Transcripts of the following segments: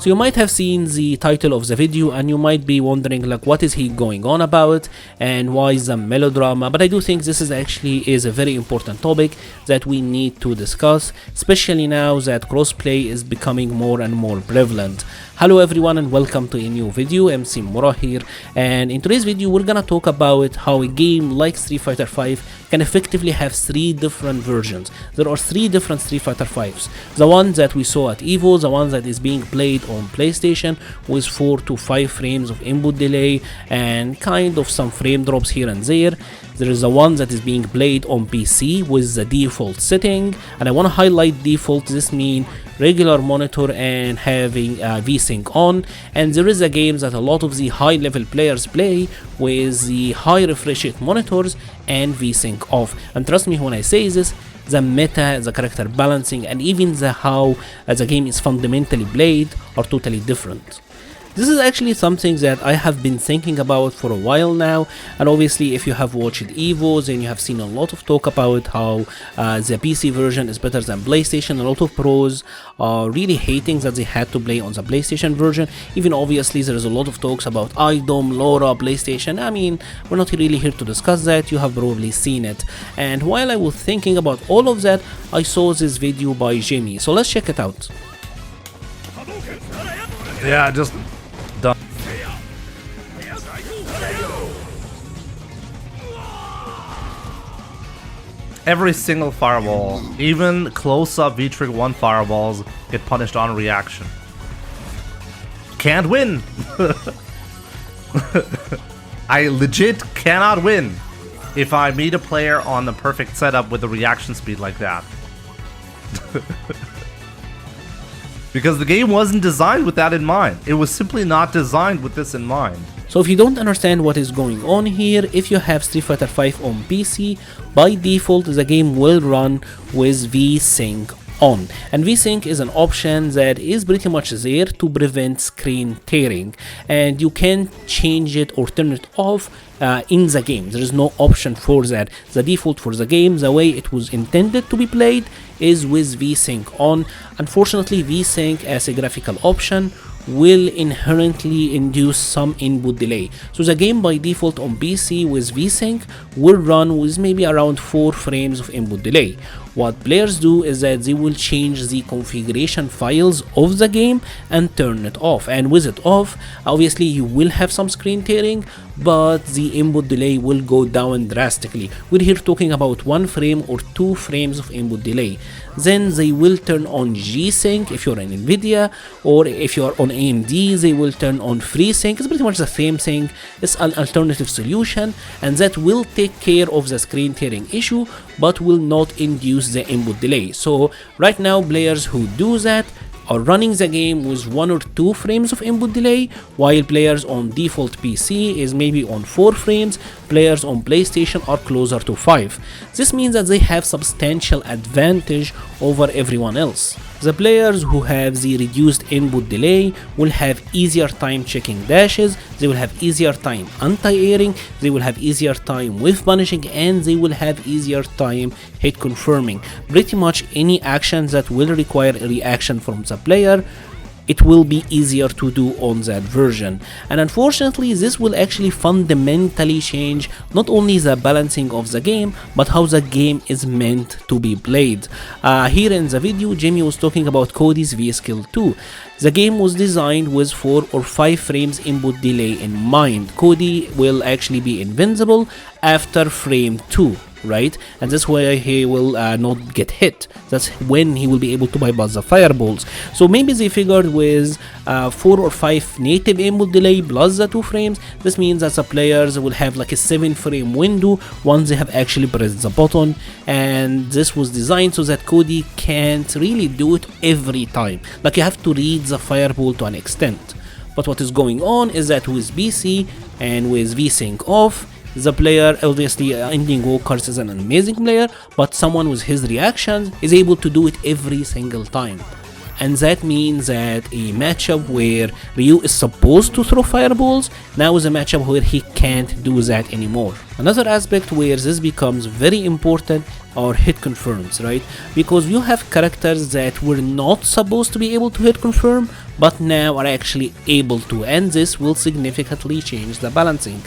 So you might have seen the title of the video and you might be wondering like what is he going on about and why is the melodrama, but I do think this is a very important topic that we need to discuss, especially now that crossplay is becoming more and more prevalent. Hello everyone and welcome to a new video. MC Mura here, and in today's video we're gonna talk about how a game like Street Fighter V can effectively have three different versions. There are three different Street Fighter Vs. The one that we saw at EVO, the one that is being played on PlayStation with 4 to 5 frames of input delay and kind of some frame drops here and there. There is the one that is being played on PC with the default setting, and I want to highlight default. This means regular monitor and having VSync on, and there is a game that a lot of the high level players play with the high refresh rate monitors and VSync off. And trust me when I say this, the meta, the character balancing, and even the how the game is fundamentally played are totally different. This is actually something that I have been thinking about for a while now, and obviously if you have watched EVO then you have seen a lot of talk about how the PC version is better than PlayStation. A lot of pros are really hating that they had to play on the PlayStation version. Even obviously there is a lot of talks about IDOM, LoRa, PlayStation. I mean, we're not really here to discuss that, you have probably seen it. And while I was thinking about all of that, I saw this video by Jimmy, so let's check it out. Yeah, just done. Every single fireball, even close-up V-Trigger 1 fireballs, get punished on reaction. Can't win! I legit cannot win if I meet a player on the perfect setup with a reaction speed like that. Because the game wasn't designed with that in mind. It was simply not designed with this in mind. So if you don't understand what is going on here, if you have Street Fighter V on PC, by default the game will run with VSync on. And VSync is an option that is pretty much there to prevent screen tearing, and you can change it or turn it off in the game. There is no option for that. The default for the game, the way it was intended to be played, is with VSync on. Unfortunately, VSync as a graphical option will inherently induce some input delay. So the game by default on PC with VSync will run with maybe around 4 frames of input delay. What players do is that they will change the configuration files of the game and turn it off, and with it off obviously you will have some screen tearing, but the input delay will go down drastically. We're here talking about 1 frame or 2 frames of input delay. Then they will turn on G-Sync if you're on Nvidia, or if you're on AMD they will turn on FreeSync. It's pretty much the same thing. It's an alternative solution, and that will take care of the screen tearing issue but will not induce the input delay. So right now players who do that are running the game with 1 or 2 frames of input delay, while players on default PC is maybe on 4 frames, players on PlayStation are closer to 5. This means that they have substantial advantage over everyone else. The players who have the reduced input delay will have easier time checking dashes, they will have easier time anti-airing, they will have easier time with punishing, and they will have easier time hit confirming. Pretty much any action that will require a reaction from the player, it will be easier to do on that version. And unfortunately this will actually fundamentally change not only the balancing of the game but how the game is meant to be played. Here in the video Jimmy was talking about Cody's V-Skill 2. The game was designed with 4 or 5 frames input delay in mind. Cody will actually be invincible after frame 2, right? And that's why he will not get hit. That's when he will be able to bypass the fireballs. So maybe they figured with 4 or 5 native input delay plus the 2 frames, this means that the players will have like a 7 frame window once they have actually pressed the button, and this was designed so that Cody can't really do it every time. Like you have to read the fireball to an extent. But what is going on is that with BC and with VSync off, the player, obviously Ending Walkers is an amazing player, but someone with his reactions is able to do it every single time. And that means that a matchup where Ryu is supposed to throw fireballs now is a matchup where he can't do that anymore. Another aspect where this becomes very important or hit confirms, right? Because you have characters that were not supposed to be able to hit confirm, but now are actually able to, and this will significantly change the balancing.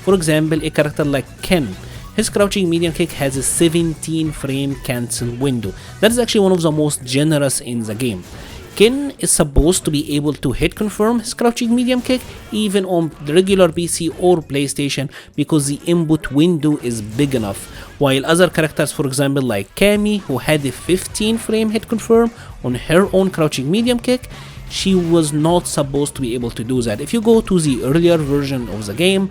For example, a character like Ken, his crouching medium kick has a 17 frame cancel window. That is actually one of the most generous in the game. Ken is supposed to be able to hit confirm his crouching medium kick even on the regular PC or PlayStation because the input window is big enough, while other characters, for example like Cammy, who had a 15 frame hit confirm on her own crouching medium kick, she was not supposed to be able to do that. If you go to the earlier version of the game,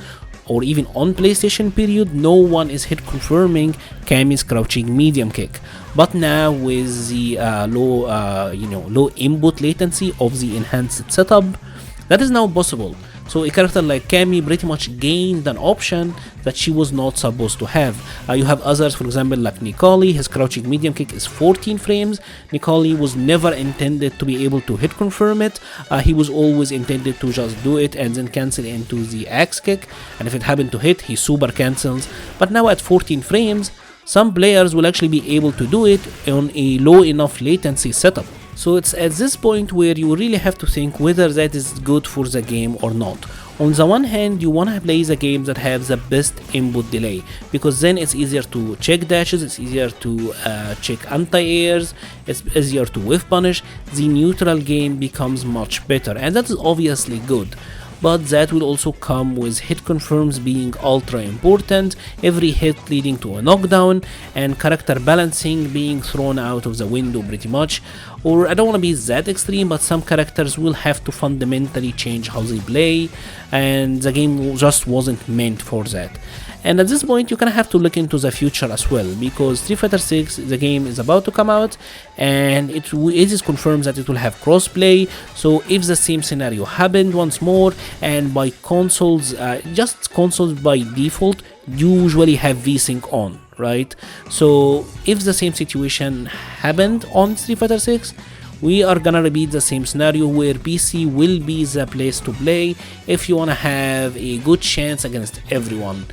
or even on PlayStation period, no one is hit confirming Cammy's crouching medium kick. But now with the low input latency of the enhanced setup, that is now possible. So a character like Cammy pretty much gained an option that she was not supposed to have. You have others, for example, like Nicoli, his crouching medium kick is 14 frames. Nicoli was never intended to be able to hit confirm it. He was always intended to just do it and then cancel into the axe kick. And if it happened to hit, he super cancels. But now at 14 frames, some players will actually be able to do it on a low enough latency setup. So it's at this point where you really have to think whether that is good for the game or not. On the one hand, you want to play the games that have the best input delay, because then it's easier to check dashes, it's easier to check anti-airs, it's easier to whiff punish. The neutral game becomes much better, and that is obviously good. But that will also come with hit confirms being ultra important, every hit leading to a knockdown, and character balancing being thrown out of the window pretty much. Or I don't want to be that extreme, but some characters will have to fundamentally change how they play, and the game just wasn't meant for that. And at this point, you kind of have to look into the future as well, because Street Fighter 6, the game is about to come out, and it is confirmed that it will have crossplay. So if the same scenario happened once more, and by consoles, just consoles by default usually have VSync on, right? So if the same situation happened on Street Fighter 6, we are gonna repeat the same scenario where PC will be the place to play if you wanna have a good chance against everyone.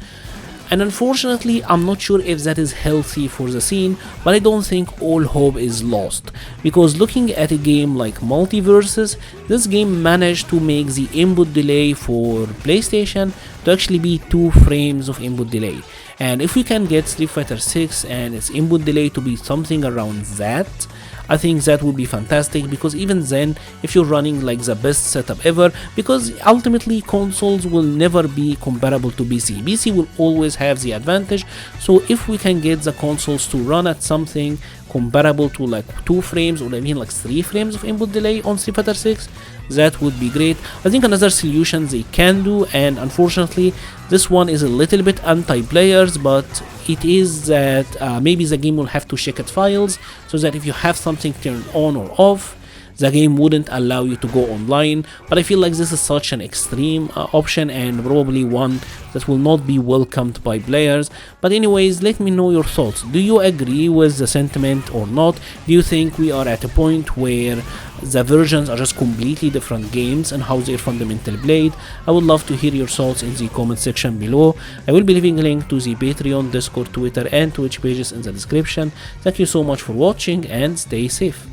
And unfortunately, I'm not sure if that is healthy for the scene, but I don't think all hope is lost, because looking at a game like Multiverses, this game managed to make the input delay for PlayStation to actually be 2 frames of input delay. And if we can get Street Fighter 6 and its input delay to be something around that, I think that would be fantastic, because even then, if you're running like the best setup ever, because ultimately consoles will never be comparable to PC. PC will always have the advantage, so if we can get the consoles to run at something comparable to like 2 frames or even like 3 frames of input delay on Street Fighter 6, that would be great. I think another solution they can do, and unfortunately this one is a little bit anti-players, but it is that maybe the game will have to check its files, so that if you have something turned on or off, the game wouldn't allow you to go online. But I feel like this is such an extreme option, and probably one that will not be welcomed by players. But anyways, let me know your thoughts. Do you agree with the sentiment or not? Do you think we are at a point where the versions are just completely different games and how they're fundamentally played? I would love to hear your thoughts in the comment section below. I will be leaving a link to the Patreon, Discord, Twitter and Twitch pages in the description. Thank you so much for watching, and stay safe.